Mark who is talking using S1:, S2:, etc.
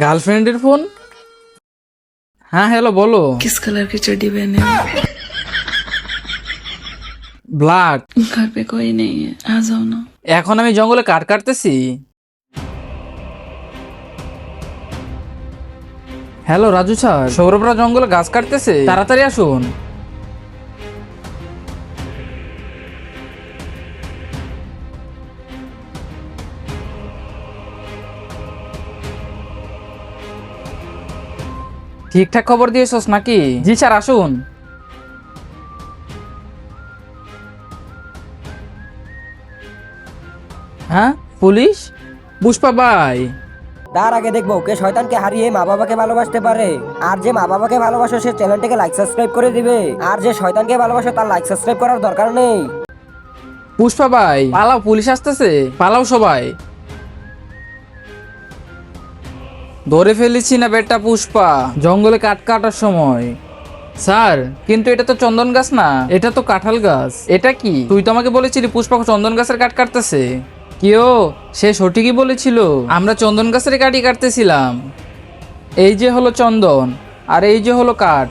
S1: गर्लफ्रेंडের phone. हाँ hello बोलो।
S2: किस कलर की चड्डी पहने हो?
S1: ব্ল্যাক।
S2: घर पे कोई नहीं है, आ जाओ ना।
S1: এখন আমি জঙ্গলে কাঠ কাটতেছি। হ্যালো রাজু স্যার, সৌরভরা জঙ্গলে গাছ কাটতেছে, তাড়াতাড়ি আসুন। ঠিকঠাক খবর দিয়েছস নাকি? জি স্যার আসুন। হ্যাঁ পুলিশ? পুষ্পা ভাই
S3: তার আগে দেখবো কে শয়তানকে হারিয়ে মা বাবাকে ভালোবাসতে পারে। আর যে মা বাবাকে ভালোবাসে সে চ্যানেলটাকে লাইক সাবস্ক্রাইব করে দিবে। আর যে শয়তানকে ভালোবাসে তার লাইক সাবস্ক্রাইব করার দরকার নেই।
S1: পুষ্পা ভাই পালাও, পুলিশ আসতেছে, পালাও সবাই। ধরে ফেলেছি না বেটা পুষ্পা, জঙ্গলে কাঠ কাটার সময়। স্যার কিন্তু এটা তো চন্দন গাছ না, এটা তো কাঁঠাল গাছ। এটা কি? তুই তো আমাকে বলেছিলি পুষ্পা চন্দন গাছের কাঠ কাটতেছে। কিও সে সঠিকই বলেছিল, আমরা চন্দন গাছের কাঠই কাটতেছিলাম। এই যে হলো চন্দন আর এই যে হলো কাঠ।